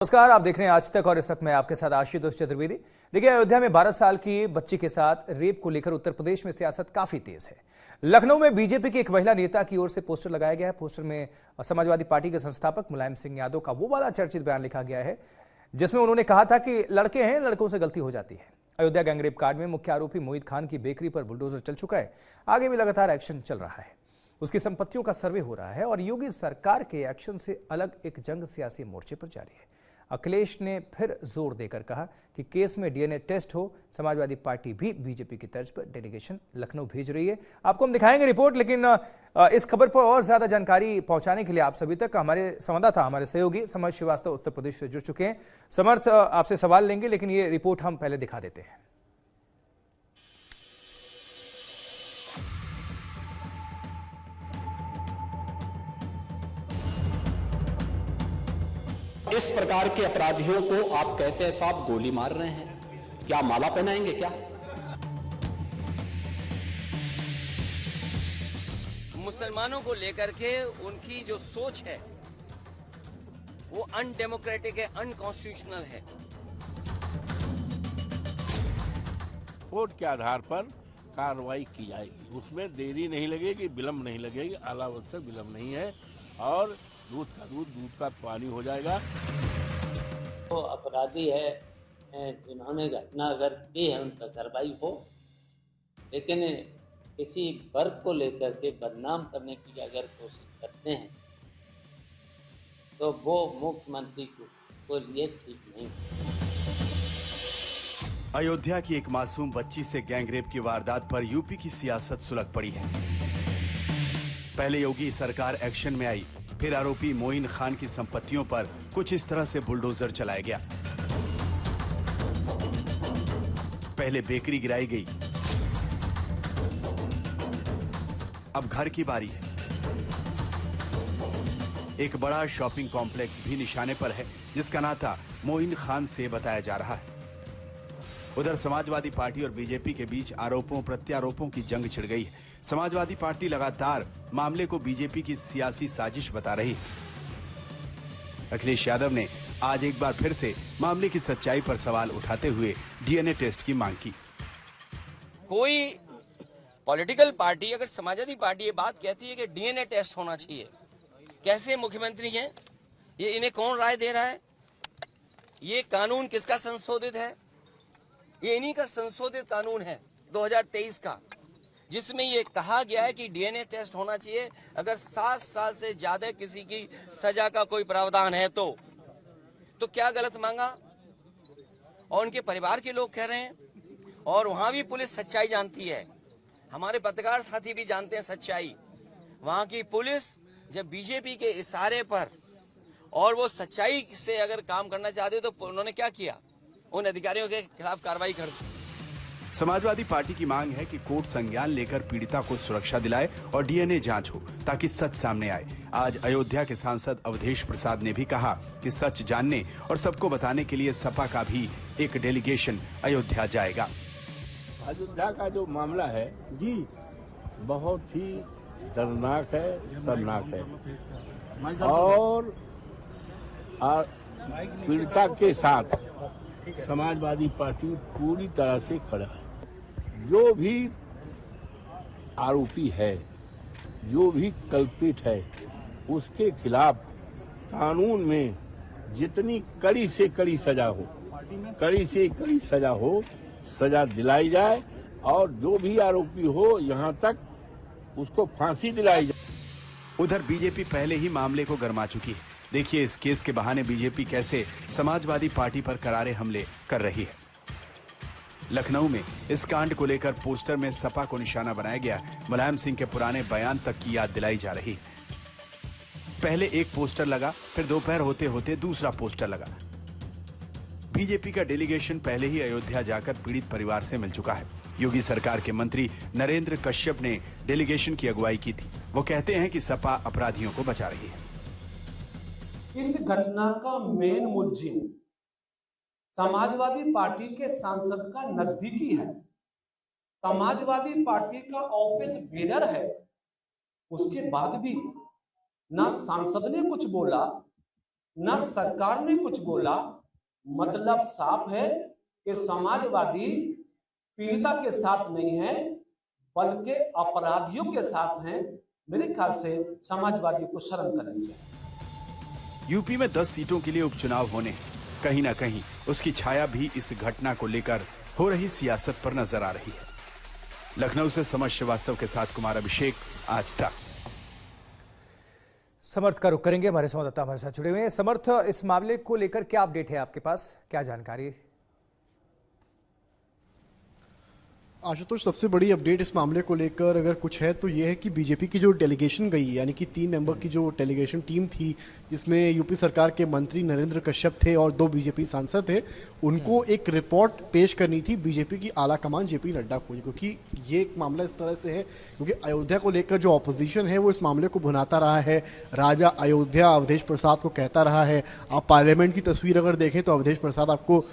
नमस्कार, आप देख रहे हैं आज तक और इस वक्त मैं आपके साथ आशुतोष चतुर्वेदी। देखिए, अयोध्या में 12 साल की बच्ची के साथ रेप को लेकर उत्तर प्रदेश में सियासत काफी तेज है। लखनऊ में बीजेपी की एक महिला नेता की ओर से पोस्टर लगाया गया है। पोस्टर में समाजवादी पार्टी के संस्थापक मुलायम सिंह यादव का वो वाला चर्चित बयान लिखा गया है जिसमें उन्होंने कहा था कि लड़के हैं, लड़कों से गलती हो जाती है। अयोध्या गैंगरेप कांड में मुख्य आरोपी मोहित खान की बेकरी पर बुलडोजर चल चुका है। आगे भी लगातार एक्शन चल रहा है। उसकी संपत्तियों का सर्वे हो रहा है और योगी सरकार के एक्शन से अलग एक जंग सियासी मोर्चे पर जारी है। अखिलेश ने फिर जोर देकर कहा कि केस में डीएनए टेस्ट हो। समाजवादी पार्टी भी बीजेपी की तर्ज पर डेलीगेशन लखनऊ भेज रही है। आपको हम दिखाएंगे रिपोर्ट, लेकिन इस खबर पर और ज्यादा जानकारी पहुंचाने के लिए आप सभी तक हमारे संवाददाता, हमारे सहयोगी समर्थ श्रीवास्तव उत्तर प्रदेश से जुड़ चुके हैं। समर्थ, आपसे सवाल लेंगे, लेकिन ये रिपोर्ट हम पहले दिखा देते हैं। इस प्रकार के अपराधियों को आप कहते हैं साहब गोली मार रहे हैं, क्या माला पहनाएंगे क्या? मुसलमानों को लेकर के उनकी जो सोच है वो अनडेमोक्रेटिक है, अनकॉन्स्टिट्यूशनल है। रिपोर्ट के आधार पर कार्रवाई की जाएगी, उसमें देरी नहीं लगेगी, विलंब नहीं लगेगी, अलावत से विलंब नहीं है और दूध का दूध, दूध का पानी हो जाएगा। तो अपराधी है जिन्होंने घटना अगर की है उन पर कार्रवाई हो, लेकिन किसी वर्ग को लेकर के बदनाम करने की अगर कोशिश करते हैं तो वो मुख्यमंत्री को लिए ठीक नहीं। अयोध्या की एक मासूम बच्ची से गैंगरेप की वारदात पर यूपी की सियासत सुलग पड़ी है। पहले योगी सरकार एक्शन में आई, फिर आरोपी मोइन खान की संपत्तियों पर कुछ इस तरह से बुलडोजर चलाया गया। पहले बेकरी गिराई गई, अब घर की बारी है। एक बड़ा शॉपिंग कॉम्प्लेक्स भी निशाने पर है जिसका नाता मोइन खान से बताया जा रहा है। उधर समाजवादी पार्टी और बीजेपी के बीच आरोपों प्रत्यारोपों की जंग छिड़ गई है। समाजवादी पार्टी लगातार मामले को बीजेपी की सियासी साजिश बता रही है। अखिलेश यादव ने आज एक बार फिर से मामले की सच्चाई पर सवाल उठाते हुए डीएनए टेस्ट की मांग की। कोई पॉलिटिकल पार्टी, अगर समाजवादी पार्टी ये बात कहती है कि डीएनए टेस्ट होना चाहिए, कैसे मुख्यमंत्री हैं ये, इन्हें कौन राय दे रहा है? ये कानून किसका संशोधित है? ये इन्हीं का संशोधित कानून है 2023 का, जिसमें ये कहा गया है कि डीएनए टेस्ट होना चाहिए अगर 7 साल से ज्यादा किसी की सजा का कोई प्रावधान है तो क्या गलत मांगा? और उनके परिवार के लोग कह रहे हैं, और वहां भी पुलिस सच्चाई जानती है, हमारे पत्रकार साथी भी जानते हैं सच्चाई। वहां की पुलिस जब बीजेपी के इशारे पर और वो सच्चाई से अगर काम करना चाहते तो उन्होंने क्या किया? उन अधिकारियों के खिलाफ कार्रवाई कर दी। समाजवादी पार्टी की मांग है कि कोर्ट संज्ञान लेकर पीड़िता को सुरक्षा दिलाए और डीएनए जांच हो ताकि सच सामने आए। आज अयोध्या के सांसद अवधेश प्रसाद ने भी कहा कि सच जानने और सबको बताने के लिए सपा का भी एक डेलीगेशन अयोध्या जाएगा। अयोध्या का जो मामला है जी बहुत ही दर्दनाक है, शर्मनाक है और पीड़िता के साथ समाजवादी पार्टी पूरी तरह से खड़ा है। जो भी आरोपी है, जो भी कल्पित है, उसके खिलाफ कानून में जितनी कड़ी से कड़ी सजा हो, कड़ी से कड़ी सजा हो, सजा दिलाई जाए और जो भी आरोपी हो यहाँ तक उसको फांसी दिलाई जाए। उधर बीजेपी पहले ही मामले को गरमा चुकी है। देखिए इस केस के बहाने बीजेपी कैसे समाजवादी पार्टी पर करारे हमले कर रही है। लखनऊ में इस कांड को लेकर पोस्टर में सपा को निशाना बनाया गया। मुलायम सिंह के पुराने बयान तक की याद दिलाई जा रही है। पहले एक पोस्टर लगा, फिर दोपहर होते होते दूसरा पोस्टर लगा। बीजेपी का डेलीगेशन पहले ही अयोध्या जाकर पीड़ित परिवार से मिल चुका है। योगी सरकार के मंत्री नरेंद्र कश्यप ने डेलीगेशन की अगुवाई की थी। वो कहते हैं कि सपा अपराधियों को बचा रही है। इस घटना का मेन मुलजिम समाजवादी पार्टी के सांसद का नजदीकी है, समाजवादी पार्टी का ऑफिस बेरर है। उसके बाद भी ना सांसद ने कुछ बोला, न सरकार ने कुछ बोला। मतलब साफ है कि समाजवादी पीड़िता के साथ नहीं है बल्कि अपराधियों के साथ हैं। मेरे ख्याल से समाजवादी को शर्म करनी चाहिए। यूपी में 10 सीटों के लिए उपचुनाव होने कहीं ना कहीं उसकी छाया भी इस घटना को लेकर हो रही सियासत पर नजर आ रही है। लखनऊ से समर्थ श्रीवास्तव के साथ कुमार अभिषेक, आज तक। समर्थ का रुख करेंगे, हमारे संवाददाता हमारे साथ जुड़े हुए हैं। समर्थ, इस मामले को लेकर क्या अपडेट है आपके पास, क्या जानकारी? आशुतोष, सबसे बड़ी अपडेट इस मामले को लेकर अगर कुछ है तो ये है कि बीजेपी की जो डेलीगेशन गई, यानी कि 3 मेंबर की जो डेलीगेशन टीम थी, जिसमें यूपी सरकार के मंत्री नरेंद्र कश्यप थे और 2 बीजेपी सांसद थे, उनको एक रिपोर्ट पेश करनी थी बीजेपी की आला कमान जेपी नड्डा को, क्योंकि ये एक मामला इस तरह से है क्योंकि अयोध्या को लेकर जो ऑपोजिशन है वो इस मामले को भुनाता रहा है। राजा अयोध्या अवधेश प्रसाद को कहता रहा है। आप पार्लियामेंट की तस्वीर अगर देखें तो अवधेश प्रसाद आपको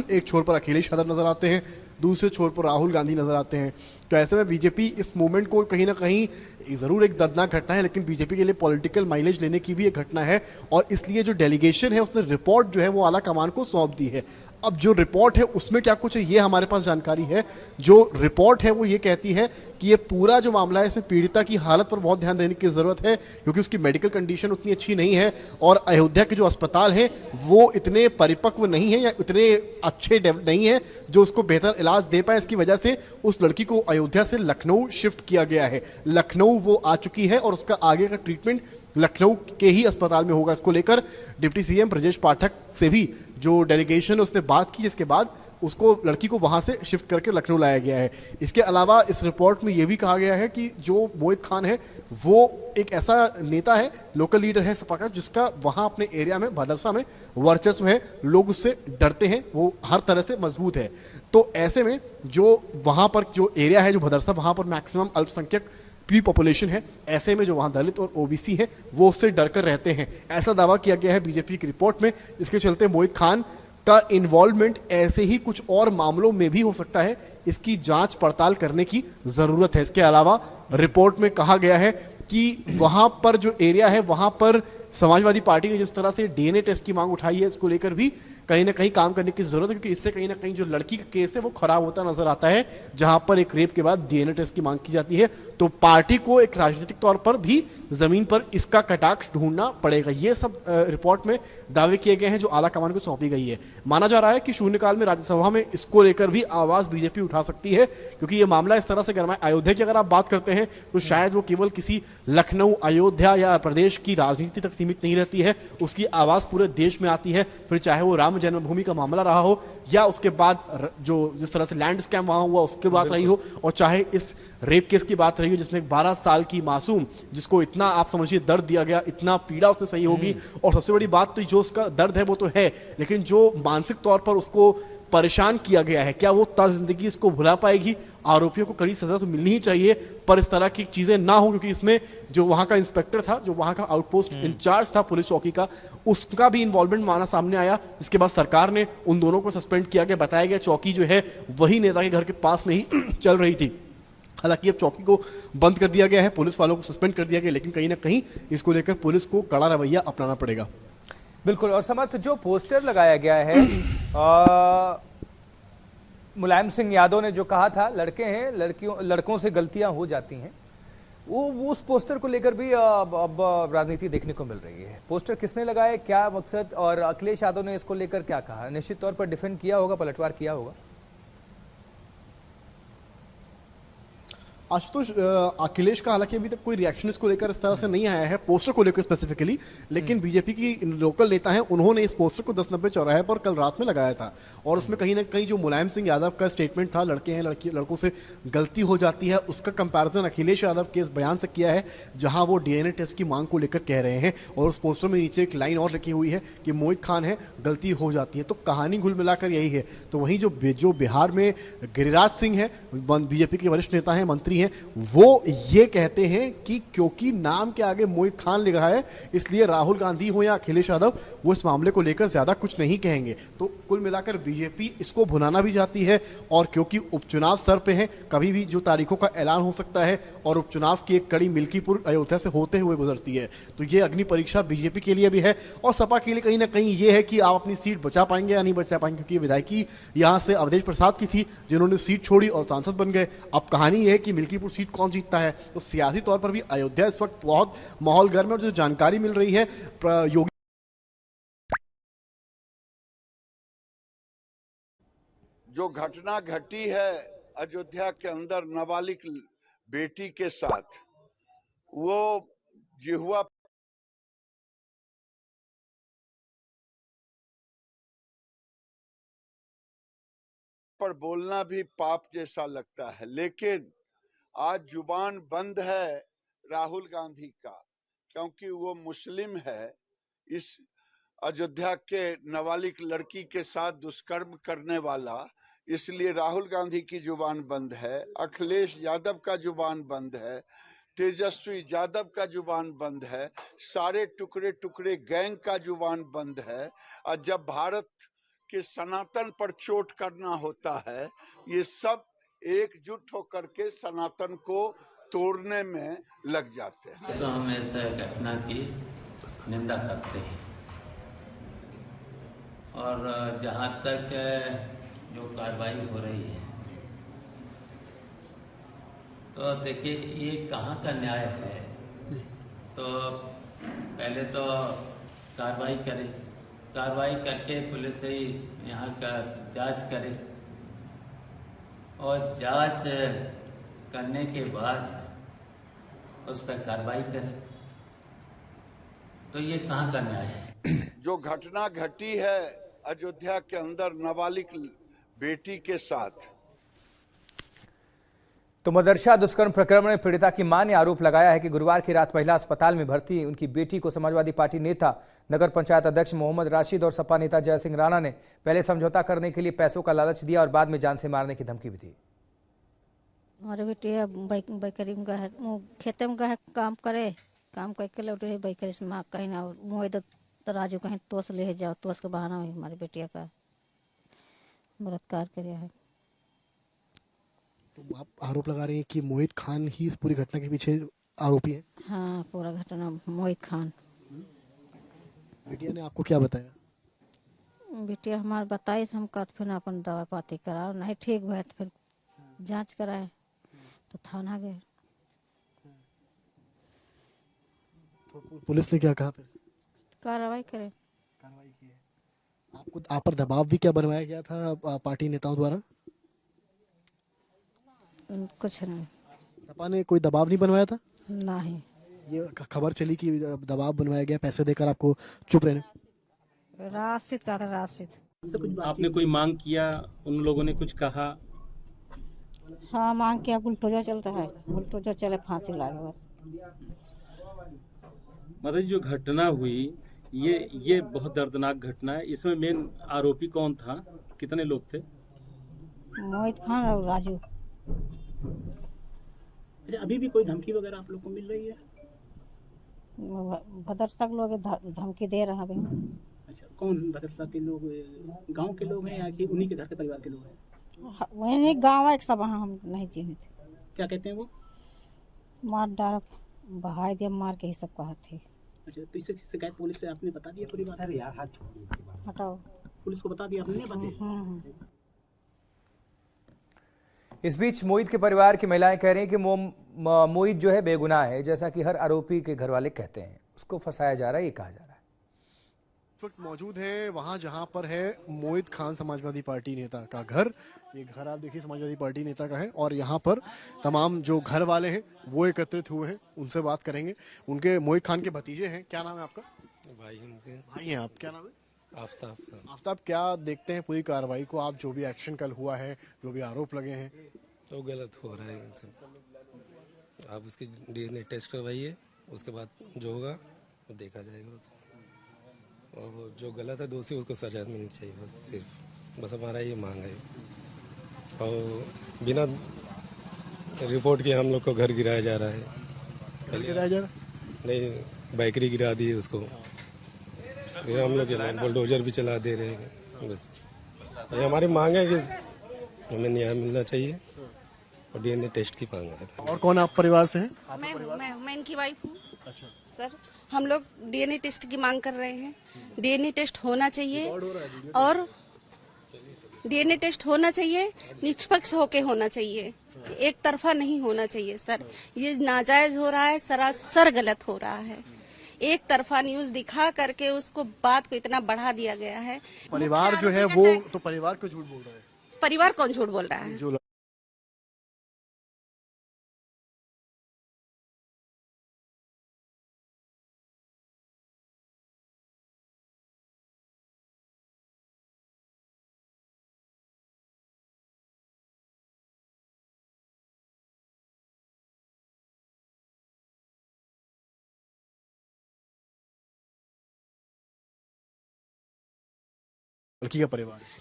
एक छोर पर अखिलेश यादव नजर आते हैं, दूसरे छोर पर राहुल गांधी नजर आते हैं। तो ऐसे में बीजेपी इस मूवमेंट को कहीं ना कहीं जरूर एक दर्दनाक घटना है, लेकिन बीजेपी के लिए पॉलिटिकल माइलेज लेने की भी एक घटना है और इसलिए जो डेलीगेशन है उसने रिपोर्ट जो है वो आला कमान को सौंप दी है। अब जो रिपोर्ट है उसमें क्या कुछ है ये हमारे पास जानकारी है। जो रिपोर्ट है वो ये कहती है कि ये पूरा जो मामला है इसमें पीड़िता की हालत पर बहुत ध्यान देने की जरूरत है, क्योंकि उसकी मेडिकल कंडीशन उतनी अच्छी नहीं है और अयोध्या के जो अस्पताल हैं वो इतने परिपक्व नहीं है या इतने अच्छे नहीं है जो उसको बेहतर इलाज दे पाए। इसकी वजह से उस लड़की को अयोध्या से लखनऊ शिफ्ट किया गया है। लखनऊ वो आ चुकी है और उसका आगे का ट्रीटमेंट लखनऊ के ही अस्पताल में होगा। इसको लेकर डिप्टी सीएम ब्रजेश पाठक से भी जो डेलीगेशन उसने बात की, जिसके बाद उसको लड़की को वहां से शिफ्ट करके लखनऊ लाया गया है। इसके अलावा इस रिपोर्ट में यह भी कहा गया है कि जो मोहित खान है वो एक ऐसा नेता है, लोकल लीडर है सपा का, जिसका वहां अपने एरिया में भदरसा में वर्चस्व है, लोग उससे डरते हैं, वो हर तरह से मजबूत है। तो ऐसे में जो वहां पर जो एरिया है जो भदरसा, वहां पर मैक्सिमम अल्पसंख्यक भी पॉपुलेशन है, ऐसे में जो वहां दलित और ओबीसी है वो उससे डरकर रहते हैं, ऐसा दावा किया गया है बीजेपी की रिपोर्ट में। इसके चलते मोहित खान का इन्वॉल्वमेंट ऐसे ही कुछ और मामलों में भी हो सकता है, इसकी जांच पड़ताल करने की जरूरत है। इसके अलावा रिपोर्ट में कहा गया है कि वहां पर जो एरिया है वहां पर समाजवादी पार्टी ने जिस तरह से डीएनए टेस्ट की मांग उठाई है, इसको लेकर भी कहीं ना कहीं काम करने की जरूरत है, क्योंकि इससे कहीं ना कहीं जो लड़की का केस है वो खराब होता नजर आता है, जहां पर एक रेप के बाद डीएनए टेस्ट की मांग की जाती है। तो पार्टी को एक राजनीतिक तौर पर भी जमीन पर इसका कटाक्ष ढूंढना पड़ेगा। ये सब रिपोर्ट में दावे किए गए हैं जो आला कमान को सौंपी गई है। माना जा रहा है कि शून्यकाल में राज्यसभा में इसको लेकर भी आवाज बीजेपी उठा सकती है, क्योंकि ये मामला इस तरह से गर्मा है। अयोध्या की अगर आप बात करते हैं तो शायद वो केवल किसी लखनऊ, अयोध्या या प्रदेश की राजनीति तक सीमित नहीं रहती है, उसकी आवाज पूरे देश में आती है। फिर चाहे वो राम जन्मभूमि का मामला रहा हो या उसके बाद जो जिस तरह से लैंड स्कैम वहां हुआ उसकी बात रही हो, और चाहे इस रेप केस की बात रही हो जिसमें 12 साल की मासूम जिसको इतना आप समझिए दर्द दिया गया, इतना पीड़ा उसने सही होगी। और सबसे बड़ी बात तो जो उसका दर्द है वो तो है, लेकिन जो मानसिक तौर पर उसको परेशान किया गया है, क्या वो ता जिंदगी इसको भुला पाएगी? आरोपियों को कड़ी सजा तो मिलनी ही चाहिए, पर इस तरह की चीजें ना हो, क्योंकि इसमें जो वहां का इंस्पेक्टर था, जो वहां का आउटपोस्ट इंचार्ज था पुलिस चौकी का, उसका भी इन्वॉल्वमेंट माना सामने आया। जिसके बाद सरकार ने उन दोनों को सस्पेंड किया गया। बताया गया चौकी जो है वही नेता के घर के पास में ही चल रही थी। हालांकि अब चौकी को बंद कर दिया गया है, पुलिस वालों को सस्पेंड कर दिया गया, लेकिन कहीं ना कहीं इसको लेकर पुलिस को कड़ा रवैया अपनाना पड़ेगा। बिल्कुल। और समर्थ, जो पोस्टर लगाया गया है मुलायम सिंह यादव ने जो कहा था लड़के हैं, लड़कों से गलतियां हो जाती हैं, वो उस पोस्टर को लेकर भी अब राजनीति देखने को मिल रही है। पोस्टर किसने लगाया, क्या मकसद, और अखिलेश यादव ने इसको लेकर क्या कहा? निश्चित तौर पर डिफेंड किया होगा, पलटवार किया होगा। आशुतोष, अखिलेश का हालांकि अभी तक कोई रिएक्शन इसको लेकर इस तरह से नहीं आया है, पोस्टर को लेकर स्पेसिफिकली, लेकिन बीजेपी की लोकल नेता हैं, उन्होंने इस पोस्टर को 1090 चौराहे पर कल रात में लगाया था और उसमें कहीं ना कहीं जो मुलायम सिंह यादव का स्टेटमेंट था, लड़के हैं, लड़कों से गलती हो जाती है, उसका कंपैरिजन अखिलेश यादव के इस बयान से किया है, जहां वो डीएनए टेस्ट की मांग को लेकर कह रहे हैं। और उस पोस्टर में नीचे एक लाइन और लिखी हुई है कि मोहित खान है, गलती हो जाती है। तो कहानी घुल मिलाकर यही है। तो वहीं जो बिहार में गिरिराज सिंह है, बीजेपी के वरिष्ठ नेता हैं, मंत्री हैं, हैं, वो ये कहते हैं कि क्योंकि नाम के आगे मोहित खान लिखा है इसलिए राहुल गांधी हो या अखिलेश यादव वो इस मामले को लेकर ज्यादा कुछ नहीं कहेंगे। तो कुल मिलाकर बीजेपी इसको भुनाना भी चाहती है, और क्योंकि उपचुनाव स्तर पे है, कभी भी जो तारीखों का ऐलान हो सकता है, और उपचुनाव की एक कड़ी मिल्कीपुर अयोध्या से होते हुए गुजरती है, तो ये अग्नि परीक्षा बीजेपी के लिए भी है और सपा के लिए कहीं ना कहीं ये है कि आप अपनी सीट बचा पाएंगे या नहीं बचा पाएंगे, क्योंकि विधायकी यहां से अवधेश प्रसाद की थी जिन्होंने सीट छोड़ी और सांसद बन गए। अब कहानी यह है कि मिल्कीपुर सीट कौन जीतता है। तो सियासी तौर पर भी अयोध्या इस वक्त बहुत माहौल गर्म है, और जो जानकारी मिल रही है योगी जो घटना घटी है अयोध्या के अंदर नाबालिग बेटी के साथ, वो जिहुआ पर बोलना भी पाप जैसा लगता है, लेकिन आज जुबान बंद है राहुल गांधी का, क्योंकि वो मुस्लिम है। इस अयोध्या के नाबालिग लड़की के साथ दुष्कर्म करने वाला, इसलिए राहुल गांधी की जुबान बंद है, अखिलेश यादव का जुबान बंद है, तेजस्वी यादव का जुबान बंद है, सारे टुकड़े टुकड़े गैंग का जुबान बंद है। और जब भारत के सनातन पर चोट करना होता है, ये सब एकजुट होकर के सनातन को तोड़ने में लग जाते हैं। तो हम ऐसा घटना की निंदा करते हैं, और जहाँ तक जो कार्रवाई हो रही है, तो देखिए ये कहाँ का न्याय है। तो पहले तो कार्रवाई करे, कार्रवाई करके पुलिस ही यहाँ का जांच करे, और जांच करने के बाद उस पर कार्रवाई करे। तो ये कहाँ का न्याय है। जो घटना घटी है अयोध्या के अंदर नाबालिग बेटी के साथ, तो मदरसा दुष्कर्म प्रकरण में पीड़िता की मां ने आरोप लगाया है कि गुरुवार की रात महिला अस्पताल में भर्ती उनकी बेटी को समाजवादी पार्टी नेता, नगर पंचायत अध्यक्ष मोहम्मद राशिद और सपा नेता जय सिंह राणा ने पहले समझौता करने के लिए पैसों का लालच दिया और बाद में जान से मारने की धमकी भी दी। हमारे बेटी बैकरी में गए, खेते में गए काम करे, काम करके लौटे बैकरी से माँ कहीं ना मुँह इधर तराजू कहीं तोस ले जाओ, तोस के बहाना हमारी बेटिया का बलात्कार किया है। तो आप आरोप लगा रहे हैं कि मोहित खान ही इस पूरी घटना के पीछे आरोपी है। हाँ, पूरा घटना मोहित खान। बेटिया ने आपको क्या बताया? बेटिया हमारे बताई से हम कहते फिर अपन दवा पाती कराओ, नहीं ठीक हुआ तो फिर जांच कराए, तो थाना गए। तो पुलिस ने क्या कहा फिर? कार्रवाई करे। कार्रवाई की है। आपको आप पर दबाव भी क्या बनवाया गया था पार्टी नेताओं द्वारा? कुछ नहीं। सपा ने कोई दबाव नहीं बनवाया था? नहीं। ये खबर चली कि दबाव बनवाया गया पैसे देकर आपको चुप रहने। राशिद का था, राशिद। आपने कोई मांग किया, उन लोगों ने कुछ कहा? हाँ, मांग किया, बुलडोजर चलता है, बुलडोजर चले फांसी लागे बस। मतलब जो घटना हुई ये बहुत दर्दनाक घटना है। इसमें मेन आरोपी कौन था, कितने लोग थे? मोहित खान और राजू। अच्छा, अभी भी कोई धमकी वगैरह आप लोग को मिल रही है? भदरसा के लोग धमकी दे रहा है। अच्छा, कौन भदरसा के लोग? गांव के लोग हैं या कि उन्हीं के घर के परिवार के लोग हैं? वही गाँव है, एक सब हम नहीं चिन्हित। क्या कहते हैं वो? मार डाल बहाई दिया, मार के ही सब कहा थे। अच्छा, तो इससे शिकायत पुलिस से आपने बता दिया पूरी बात? अरे यार हाथ छोड़, हटाओ। पुलिस को बता दिया आपने बातें? इस बीच मोहित के परिवार की महिलाएं कह रही हैं कि मोहित जो है बेगुनाह है, जैसा कि हर आरोपी के घर वाले कहते हैं। उसको फंसाया जा रहा है, ये कहा जा रहा है। इस वक्त मौजूद है वहां जहां पर है मोहित खान समाजवादी पार्टी नेता का घर। ये घर आप देखिए समाजवादी पार्टी नेता का है, और यहाँ पर तमाम जो घर वाले हैं वो एकत्रित हुए हैं, उनसे बात करेंगे। उनके मोहित खान के भतीजे हैं। क्या नाम है आपका? भाई हैं आप। क्या नाम है? आफ्ताब। आफ्ताब, क्या देखते हैं पूरी कार्रवाई को आप? जो भी एक्शन कल हुआ है, जो भी आरोप लगे हैं, तो गलत हो रहा है इनसे। आप उसकी DNA टेस्ट करवाइए, उसके बाद जो होगा वो देखा जाएगा। और जो गलत है दोषी, उसको सजा मिलनी चाहिए, बस सिर्फ बस हमारा ये मांग है। और बिना रिपोर्ट किया हम लोग को घर गिराया जा रहा है। गिराया जा रहा नहीं, बैकरी गिरा दी है उसको। ये हम लोग बुलडोजर भी चला दे रहे हैं। बस ये हमारी मांग है कि हमें न्याय मिलना चाहिए और डीएनए टेस्ट की मांग है। और कौन आप परिवार से हैं? मैं इनकी वाइफ हूँ। अच्छा सर, हम लोग डीएनए टेस्ट की मांग कर रहे हैं। डीएनए टेस्ट होना चाहिए और डीएनए टेस्ट होना चाहिए, निष्पक्ष होके होना चाहिए, एक तरफा नहीं होना चाहिए सर। ये नाजायज हो रहा है, सरासर गलत हो रहा है। एक तरफा न्यूज दिखा करके उसको बात को इतना बढ़ा दिया गया है। परिवार जो है वो तो परिवार को झूठ बोल रहा है। परिवार कौन झूठ बोल रहा है? जो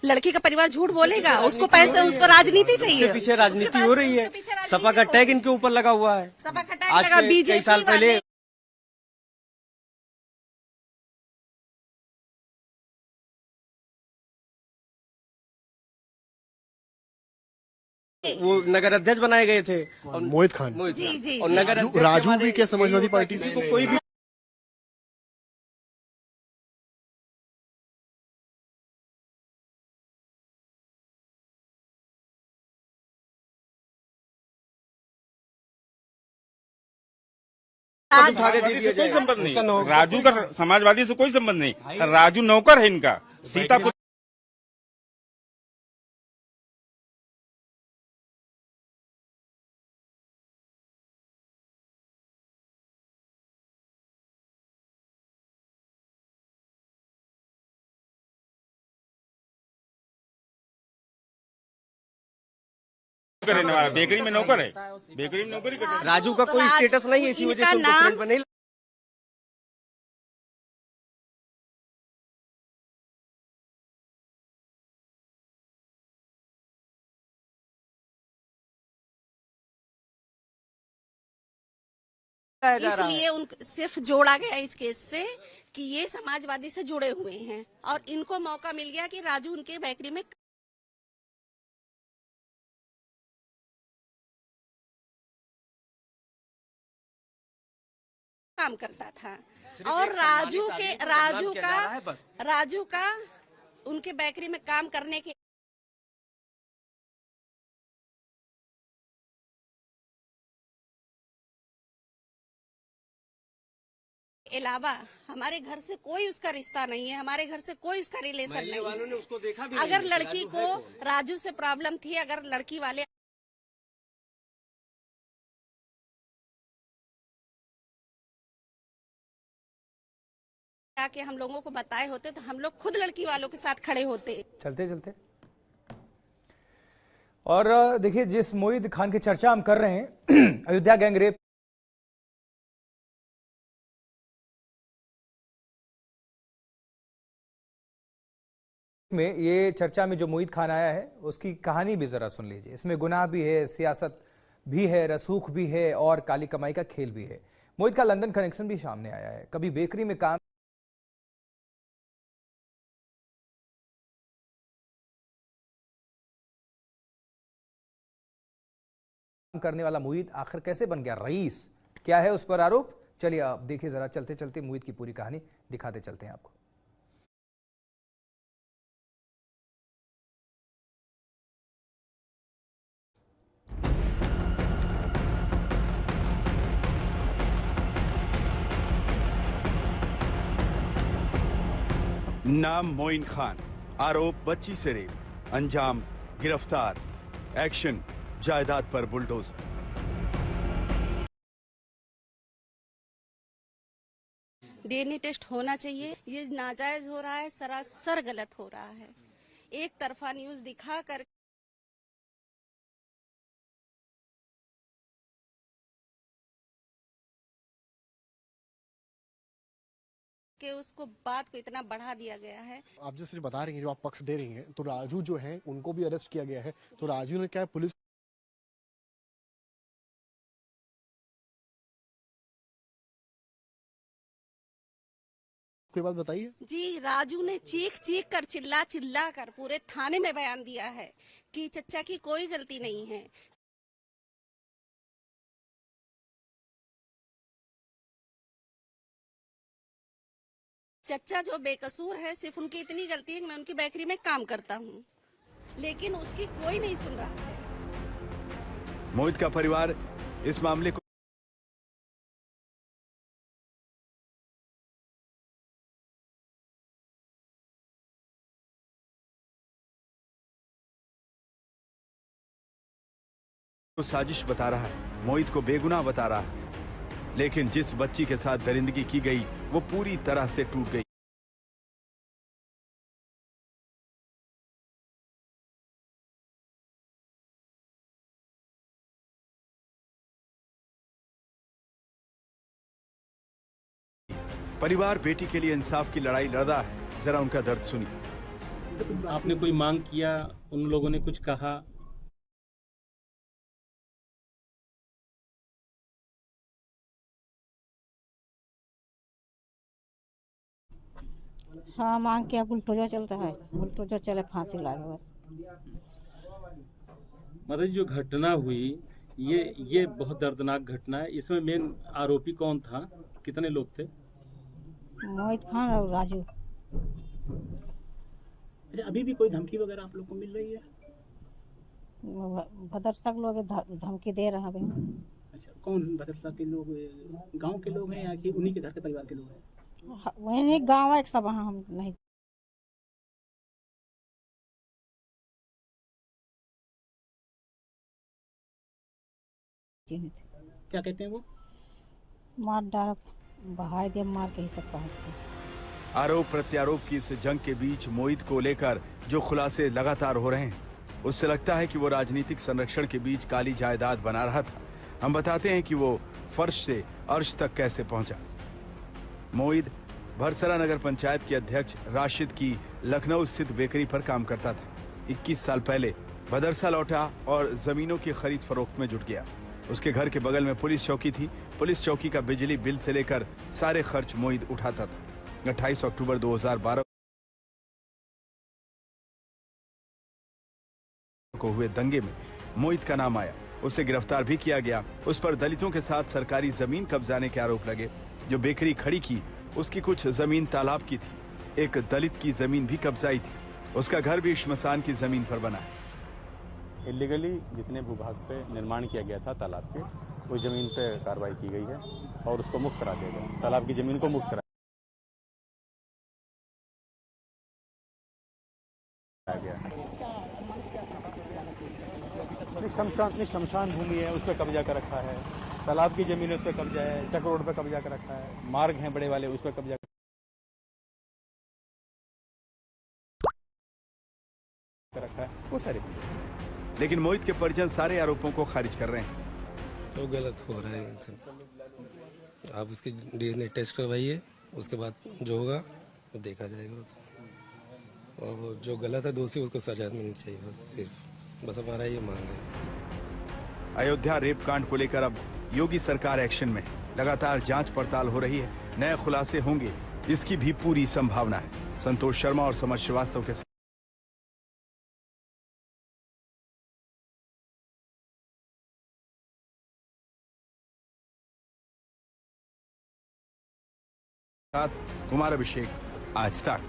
लड़की का परिवार झूठ बोलेगा? उसको पैसे, उसको राजनीति चाहिए। पीछे राजनीति हो रही है। सपा का टैग इनके ऊपर लगा हुआ है। सपा का टैग लगा। बीजेपी कई साल पहले वो नगर अध्यक्ष बनाए गए थे और मोहित खान जी और नगर राजू भी क्या समाजवादी पार्टी से? कोई भी कोई संबंध नहीं। राजू का समाजवादी से कोई संबंध नहीं। राजू नौकर है इनका। सीतापुर करने वाला बेकरी में नौकर है। बेकरी में नौकरी करने वाला। राजू का कोई स्टेटस नहीं है, इसी वजह से उनको फ्रेंड बने। इसलिए उन सिर्फ जोड़ा गया इस केस से कि ये समाजवादी से जुड़े हुए हैं और इनको मौका मिल गया कि राजू उनके बेकरी में काम करता था और राजू का उनके बेकरी में काम करने के अलावा हमारे घर से कोई उसका रिश्ता नहीं है। हमारे घर से कोई उसका रिलेशन नहीं है। ने उसको देखा भी अगर नहीं। लड़की को राजू से प्रॉब्लम थी, अगर लड़की वाले आके हम लोगों को बताए होते तो हम लोग खुद लड़की वालों के साथ खड़े होते। चलते चलते और देखिए, जिस मोहित खान की चर्चा हम कर रहे हैं अयोध्या गैंगरेप में, ये चर्चा में जो मोहित खान आया है उसकी कहानी भी जरा सुन लीजिए। इसमें गुनाह भी है, सियासत भी है, रसूख भी है और काली कमाई का खेल भी है। मोहित का लंदन कनेक्शन भी सामने आया है। कभी बेकरी में काम करने वाला मोहित आखिर कैसे बन गया रईस? क्या है उस पर आरोप? चलिए आप देखिए जरा, चलते चलते मोहित की पूरी कहानी दिखाते चलते हैं आपको। नाम मोइन खान, आरोप बच्ची से रेप, अंजाम गिरफ्तार, एक्शन जायदाद पर बुलडोजर। डीएनए टेस्ट होना चाहिए। ये नाजायज हो रहा है, सरासर गलत हो रहा है। एक तरफा न्यूज दिखा कर के उसको बात को इतना बढ़ा दिया गया है। आप जैसे जो बता रही हैं, जो आप पक्ष दे रही हैं, तो राजू जो है उनको भी अरेस्ट किया गया है। तो राजू ने क्या पुलिस कोई बात बताइए। जी, राजू ने चीख चीख कर चिल्ला चिल्ला कर पूरे थाने में बयान दिया है कि चच्चा की कोई गलती नहीं है। चच्चा जो बेकसूर है, सिर्फ उनकी इतनी गलती है कि मैं उनकी बेकरी में काम करता हूँ, लेकिन उसकी कोई नहीं सुन रहा है। मोहित का परिवार इस मामले को साजिश बता रहा है, मोहित को बेगुनाह बता रहा है, लेकिन जिस बच्ची के साथ दरिंदगी की गई वो पूरी तरह से टूट गई। परिवार बेटी के लिए इंसाफ की लड़ाई लड़ रहा है, जरा उनका दर्द सुनिए। आपने कोई मांग किया, उन लोगों ने कुछ कहा? हाँ, मांग किया, बुलडोजर चलता है, बुलडोजर चले, फांसी लागे बस। मतलब जो घटना हुई ये बहुत दर्दनाक घटना है। इसमें मेन आरोपी कौन था, कितने लोग थे? मोहित खान और राजू। अच्छा, अभी भी कोई धमकी वगैरह आप लोग को मिल रही है? भदरसा लोग धमकी दे रहे हैं। अच्छा, कौन भदरसा के लोग? गांव के लोग हैं या कि उन्हीं के घर के परिवार के लोग हैं? वही गाँव एक सब, हम नहीं। क्या कहते हैं वो? मार डाल, बहाय दिया, मार के ही सब कहते हैं। आरोप प्रत्यारोप की इस जंग के बीच मोहित को लेकर जो खुलासे लगातार हो रहे हैं, उससे लगता है कि वो राजनीतिक संरक्षण के बीच काली जायदाद बना रहा था। हम बताते हैं कि वो फर्श से अर्श तक कैसे पहुंचा। मोहित भरसरा नगर पंचायत के अध्यक्ष राशिद की लखनऊ स्थित बेकरी पर काम करता था। 21 साल पहले भदरसा लौटा और जमीनों की खरीद फरोख्त में जुट गया। उसके घर के बगल में पुलिस चौकी थी। पुलिस चौकी का बिजली बिल से लेकर सारे खर्च मोहित उठाता था। 28 अक्टूबर 2012 को हुए दंगे में मोहित का नाम आया। उसे गिरफ्तार भी किया गया। उस पर दलितों के साथ सरकारी जमीन कब्जाने के आरोप लगे। जो बेकरी खड़ी की उसकी कुछ जमीन तालाब की थी। एक दलित की जमीन भी कब्जाई थी। उसका घर भी श्मशान की जमीन पर बना है। इलीगली जितने भूभाग पे निर्माण किया गया था तालाब के, उस जमीन पे कार्रवाई की गई है और उसको मुक्त करा दिया गया। तालाब की जमीन को मुक्त करा गया। शमशान भूमि है, उस पर कब्जा कर रखा है। तालाब की जमीन है, उस पर कब्जा है। चक रोड पे कब्जा कर रखा है। मार्ग हैं बड़े वाले, उस पर कब्जा कर रखा है। वो सारी, लेकिन मोहित के परिजन सारे आरोपों को खारिज कर रहे हैं। तो गलत हो रहा है इनसे। आप उसकी DNA टेस्ट करवाइए, उसके बाद जो होगा वो देखा जाएगा। और वो जो गलत है दोषी, उसको सजा मिलनी चाहिए। बस हमारा ये मांग है। अयोध्या रेप कांड को लेकर अब योगी सरकार एक्शन में है। लगातार जांच पड़ताल हो रही है। नए खुलासे होंगे, इसकी भी पूरी संभावना है। संतोष शर्मा और समर श्रीवास्तव के साथ कुमार अभिषेक, आज तक।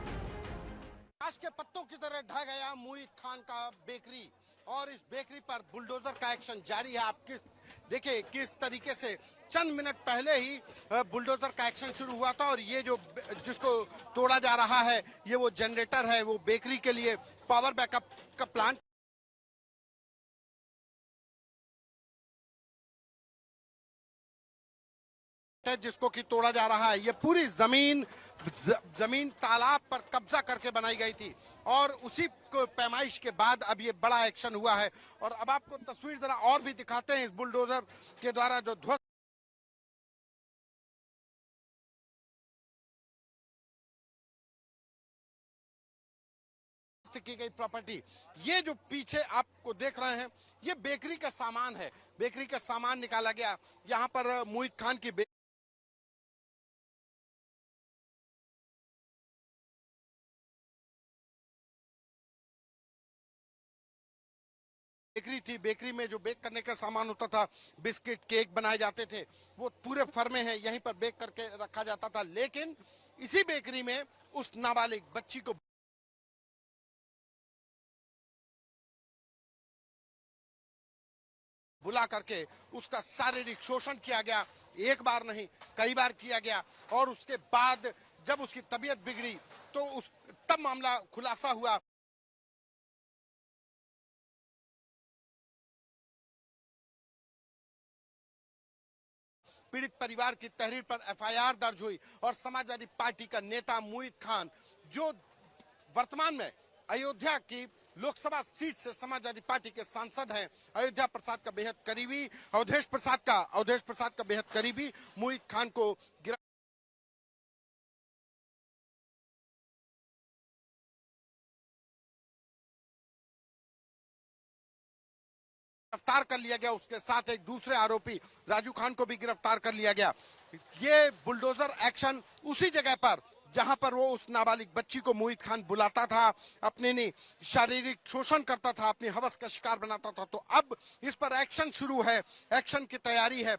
ताश के पत्तों की तरह ढह गया मोहित खान का बेकरी, और इस बेकरी पर बुलडोजर का एक्शन जारी है। आप देखिए किस तरीके से चंद मिनट पहले ही बुलडोजर का एक्शन शुरू हुआ था, और ये जो जिसको तोड़ा जा रहा है ये वो जनरेटर है, वो बेकरी के लिए पावर बैकअप का प्लांट है जिसको कि तोड़ा जा रहा है। ये पूरी जमीन तालाब पर कब्जा करके बनाई गई थी, और उसी को पैमाइश के बाद अब ये बड़ा एक्शन हुआ है। और अब आपको तस्वीर जरा और भी दिखाते हैं इस बुलडोजर के द्वारा जो ध्वस्त की गई प्रॉपर्टी। ये जो पीछे आपको देख रहे हैं ये बेकरी का सामान है। बेकरी का सामान निकाला गया। यहाँ पर मोहित खान की बेकरी थी, बेकरी में जो बेक करने का सामान होता था, बिस्किट, केक बनाए जाते थे, वो पूरे फर्मे हैं, यहीं पर बेक करके रखा जाता था। लेकिन इसी बेकरी में उस नाबालिग बच्ची को बुला करके उसका शारीरिक शोषण किया गया। एक बार नहीं, कई बार किया गया। और उसके बाद जब उसकी तबीयत बिगड़ी तो तब मामला खुलासा हुआ। पीड़ित परिवार की तहरीर पर एफआईआर दर्ज हुई और समाजवादी पार्टी का नेता मोहित खान, जो वर्तमान में अयोध्या की लोकसभा सीट से समाजवादी पार्टी के सांसद हैं, अयोध्या प्रसाद का बेहद करीबी, अवधेश प्रसाद का बेहद करीबी मोहित खान को गिरफ्तार कर लिया गया। उसके साथ एक दूसरे आरोपी राजू खान को भी गिरफ्तार कर लिया गया। ये बुलडोजर एक्शन उसी जगह पर जहां पर वो उस नाबालिग बच्ची को मोहित खान बुलाता था, अपने शारीरिक शोषण करता था, अपनी हवस का शिकार बनाता था। तो अब इस पर एक्शन शुरू है, एक्शन की तैयारी है।